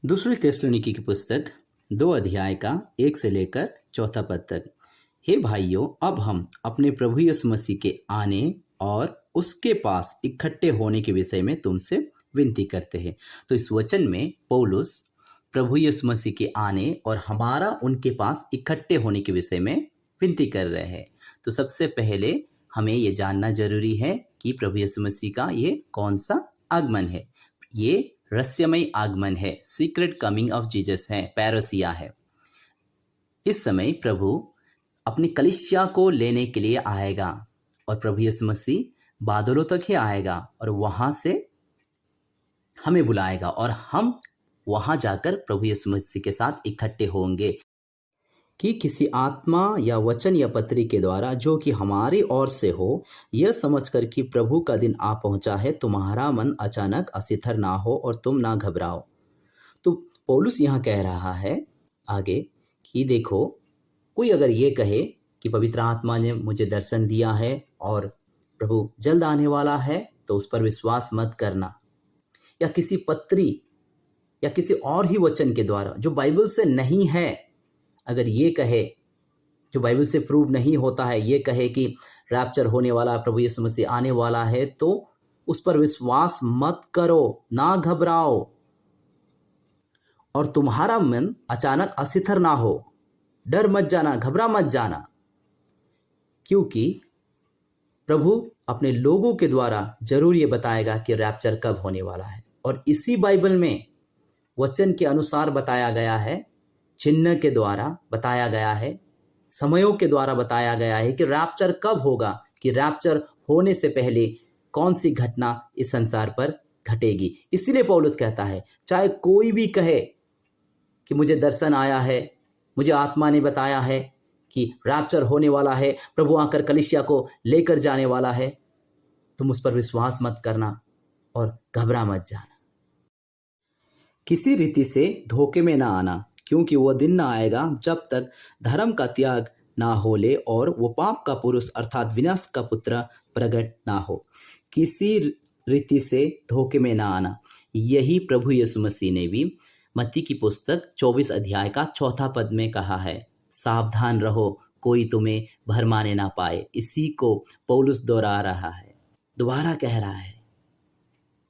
दूसरी थिस्सलुनीकी की पुस्तक 2 अध्याय का 1 से लेकर 4 पद तक। हे भाइयों, अब हम अपने प्रभु यीशु मसीह के आने और उसके पास इकट्ठे होने के विषय में तुमसे विनती करते हैं। तो इस वचन में पौलुस प्रभु यीशु मसीह के आने और हमारा उनके पास इकट्ठे होने के विषय में विनती कर रहे हैं। तो सबसे पहले हमें ये जानना जरूरी है कि प्रभु यीशु मसीह का ये कौन सा आगमन है। ये रहस्यमय आगमन है, सीक्रेट कमिंग ऑफ जीसस है, पैरोसिया है। इस समय प्रभु अपनी कलीसिया को लेने के लिए आएगा और प्रभु यीशु मसीह बादलों तक ही आएगा और वहां से हमें बुलाएगा और हम वहां जाकर प्रभु यीशु मसीह के साथ इकट्ठे होंगे कि किसी आत्मा या वचन या पत्री के द्वारा जो कि हमारी ओर से हो, यह समझकर कि प्रभु का दिन आ पहुंचा है, तुम्हारा मन अचानक असिथर ना हो और तुम ना घबराओ। तो पौलुस यहाँ कह रहा है आगे कि देखो, कोई अगर ये कहे कि पवित्र आत्मा ने मुझे दर्शन दिया है और प्रभु जल्द आने वाला है, तो उस पर विश्वास मत करना। या किसी पत्री या किसी और ही वचन के द्वारा जो बाइबल से नहीं है, अगर ये कहे, जो बाइबल से प्रूव नहीं होता है, ये कहे कि रैप्चर होने वाला, प्रभु यीशु मसीह आने वाला है, तो उस पर विश्वास मत करो, ना घबराओ और तुम्हारा मन अचानक असिथर ना हो। डर मत जाना, घबरा मत जाना, क्योंकि प्रभु अपने लोगों के द्वारा जरूर ये बताएगा कि रैप्चर कब होने वाला है। और इसी बाइबल में वचन के अनुसार बताया गया है, चिन्ह के द्वारा बताया गया है, समयों के द्वारा बताया गया है कि रैप्चर कब होगा, कि रैप्चर होने से पहले कौन सी घटना इस संसार पर घटेगी। इसीलिए पौलुस कहता है, चाहे कोई भी कहे कि मुझे दर्शन आया है, मुझे आत्मा ने बताया है कि रैप्चर होने वाला है, प्रभु आकर कलीसिया को लेकर जाने वाला है, तुम उस पर विश्वास मत करना और घबरा मत जाना। किसी रीति से धोखे में ना आना, क्योंकि वो दिन ना आएगा जब तक धर्म का त्याग ना हो ले और वो पाप का पुरुष अर्थात विनाश का पुत्र प्रकट ना हो। किसी रीति से धोखे में ना आना, यही प्रभु यीशु मसीह ने भी मत्ती की पुस्तक 24 अध्याय का 4 पद में कहा है, सावधान रहो, कोई तुम्हें भरमाने ना पाए। इसी को पौलुस दोहरा रहा है, दोबारा कह रहा है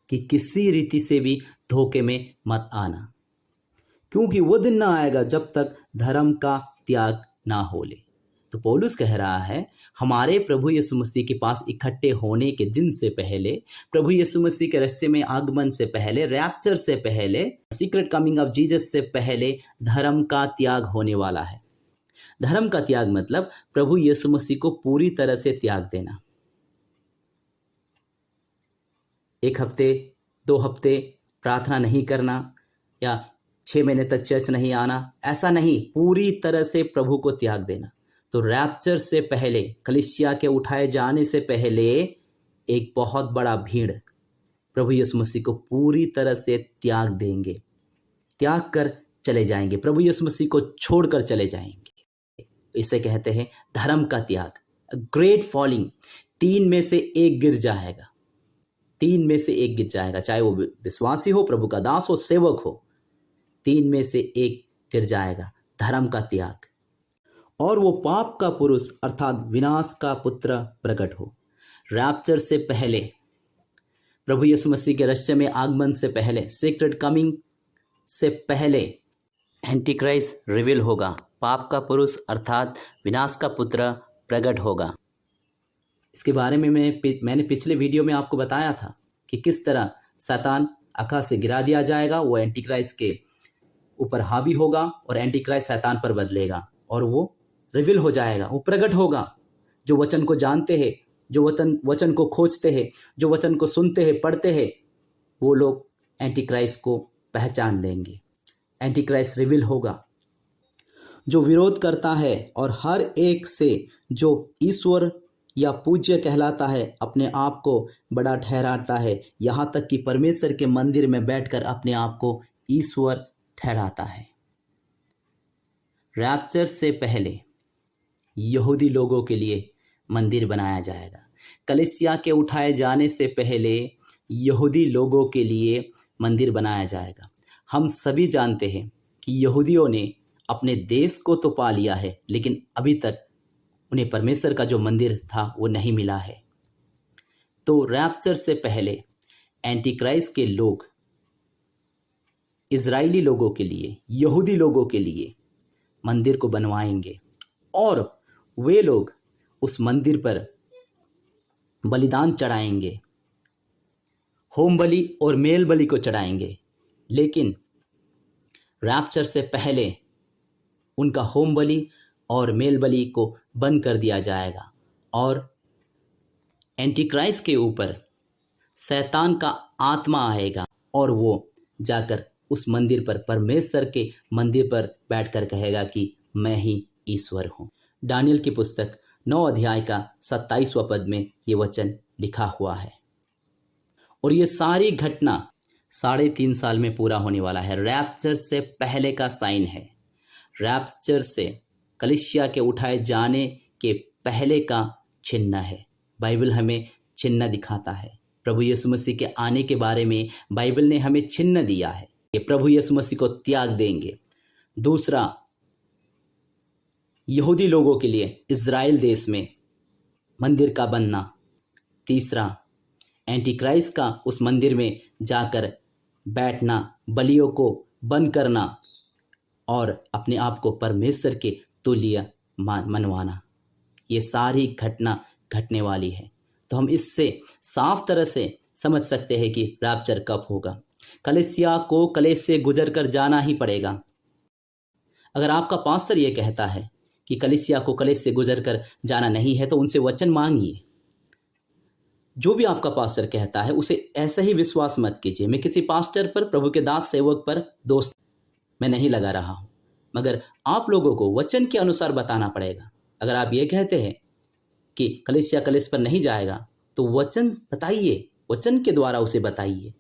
कि किसी रीति से भी धोखे में मत आना, क्योंकि वो दिन ना आएगा जब तक धर्म का त्याग ना हो ले। तो पौलुस कह रहा है, हमारे प्रभु यीशु मसीह के पास इकट्ठे होने के दिन से पहले, प्रभु यीशु मसीह के रहस्यमय आगमन से पहले, रैप्चर से पहले, सीक्रेट कमिंग ऑफ जीसस से पहले धर्म का त्याग होने वाला है। धर्म का त्याग मतलब प्रभु यीशु मसीह को पूरी तरह से त्याग देना। 1 हफ्ते 2 हफ्ते प्रार्थना नहीं करना या 6 महीने तक चर्च नहीं आना, ऐसा नहीं, पूरी तरह से प्रभु को त्याग देना। तो रैप्चर से पहले, कलीसिया के उठाए जाने से पहले एक बहुत बड़ा भीड़ प्रभु यीशु मसीह को पूरी तरह से त्याग देंगे, त्याग कर चले जाएंगे, प्रभु यीशु मसीह को छोड़कर चले जाएंगे। इसे कहते हैं धर्म का त्याग, ग्रेट फॉलिंग। 3 में से 1 गिर जाएगा, 3 में से 1 गिर जाएगा, चाहे वो विश्वासी हो, प्रभु का दास हो, सेवक हो, 3 में से 1 गिर जाएगा, धर्म का त्याग। और वो पाप का पुरुष अर्थात विनाश का पुत्र प्रकट हो। रैप्चर से पहले, प्रभु यीशु मसीह के रहस्यमय आगमन से पहले, सीक्रेट कमिंग से पहले एंटीक्राइस्ट रिवील होगा, पाप का पुरुष अर्थात विनाश का पुत्र प्रकट होगा। इसके बारे में मैंने पिछले वीडियो में आपको बताया था कि किस तरह शैतान आकाश से गिरा दिया जाएगा, वो एंटीक्राइस्ट के ऊपर हावी होगा और एंटीक्राइस्ट शैतान पर बदलेगा और वो रिवील हो जाएगा, वो प्रकट होगा। जो वचन को जानते हैं, जो वचन को खोजते हैं, जो वचन को सुनते हैं, पढ़ते हैं, वो लोग एंटीक्राइस्ट को पहचान लेंगे। एंटीक्राइस्ट रिवील होगा। जो विरोध करता है और हर एक से जो ईश्वर या पूज्य कहलाता है, अपने आप को बड़ा ठहराता है, यहाँ तक कि परमेश्वर के मंदिर में बैठकर अपने आप को ईश्वर ठहराता है। रैप्चर से पहले यहूदी लोगों के लिए मंदिर बनाया जाएगा। कलीसिया के उठाए जाने से पहले यहूदी लोगों के लिए मंदिर बनाया जाएगा। हम सभी जानते हैं कि यहूदियों ने अपने देश को तो पा लिया है, लेकिन अभी तक उन्हें परमेश्वर का जो मंदिर था वो नहीं मिला है। तो रैप्चर से पहले एंटी क्राइस्ट के लोग इजरायली लोगों के लिए, यहूदी लोगों के लिए मंदिर को बनवाएंगे और वे लोग उस मंदिर पर बलिदान चढ़ाएंगे, होम बलि और मेल बलि को चढ़ाएंगे। लेकिन रैप्चर से पहले उनका होम बलि और मेल बलि को बंद कर दिया जाएगा और एंटी क्राइस्ट के ऊपर शैतान का आत्मा आएगा और वो जाकर उस मंदिर पर, परमेश्वर के मंदिर पर बैठकर कहेगा कि मैं ही ईश्वर हूँ। दानियल की पुस्तक 9 अध्याय का 27वां पद में ये वचन लिखा हुआ है। और ये सारी घटना 3.5 साल में पूरा होने वाला है। रैप्चर से पहले का साइन है, रैप्चर से कलीसिया के उठाए जाने के पहले का चिन्ह है। बाइबल हमें चिन्ह दिखाता है। प्रभु यीशु मसीह के आने के बारे में बाइबल ने हमें चिन्ह दिया है कि प्रभु यीशु मसीह को त्याग देंगे। दूसरा, यहूदी लोगों के लिए इज़राइल देश में मंदिर का बनना। तीसरा, एंटी क्राइस्ट का उस मंदिर में जाकर बैठना, बलियों को बंद करना और अपने आप को परमेश्वर के तुल्य मनवाना। ये सारी घटना घटने वाली है। तो हम इससे साफ तरह से समझ सकते हैं कि रैप्चर कब होगा। कलीसिया को कलेश से गुजर कर जाना ही पड़ेगा। अगर आपका पास्टर ये कहता है कि कलीसिया को कलेश से गुजर कर जाना नहीं है, तो उनसे वचन मांगिए। जो भी आपका पास्टर कहता है उसे ऐसा ही विश्वास मत कीजिए। मैं किसी पास्टर पर, प्रभु के दास सेवक पर दोस्त मैं नहीं लगा रहा हूँ, मगर आप लोगों को वचन के अनुसार बताना पड़ेगा। अगर आप ये कहते हैं कि कलीसिया कलेश पर नहीं जाएगा, तो वचन बताइए, वचन के द्वारा उसे बताइए।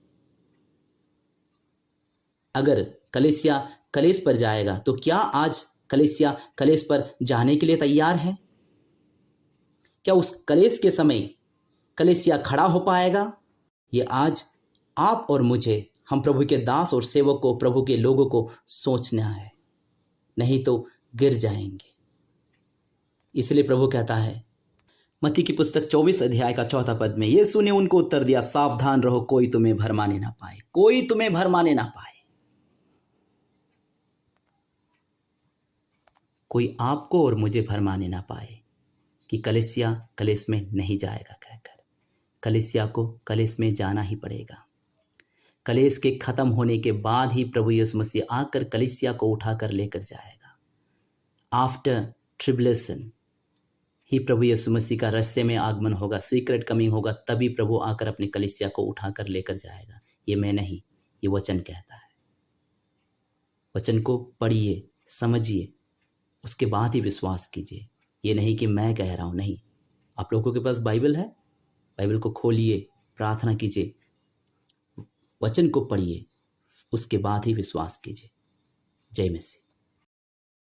अगर कलीसिया कलेश पर जाएगा, तो क्या आज कलीसिया कलेश पर जाने के लिए तैयार है? क्या उस कलेश के समय कलीसिया खड़ा हो पाएगा? ये आज आप और मुझे, हम प्रभु के दास और सेवक को, प्रभु के लोगों को सोचना है, नहीं तो गिर जाएंगे। इसलिए प्रभु कहता है मत्ती की पुस्तक 24 अध्याय का 4 पद में, यीशु ने उनको उत्तर दिया, सावधान रहो, कोई तुम्हें भरमाने ना पाए, कोई तुम्हें भरमाने ना पाए। कोई आपको और मुझे भरमाने ना पाए कि कलीसिया कलेश में नहीं जाएगा कहकर। कलीसिया को कलेश में जाना ही पड़ेगा। कलेश के खत्म होने के बाद ही प्रभु यीशु मसीह आकर कलीसिया को उठाकर लेकर जाएगा। आफ्टर ट्रिबुलेशन ही प्रभु यीशु मसीह का रहस्य में आगमन होगा, सीक्रेट कमिंग होगा, तभी प्रभु आकर अपनी कलीसिया को उठाकर लेकर जाएगा। ये मैं नहीं, ये वचन कहता है। वचन को पढ़िए, समझिए, उसके बाद ही विश्वास कीजिए। ये नहीं कि मैं कह रहा हूँ, नहीं। आप लोगों के पास बाइबल है, बाइबल को खोलिए, प्रार्थना कीजिए, वचन को पढ़िए, उसके बाद ही विश्वास कीजिए। जय मसीह।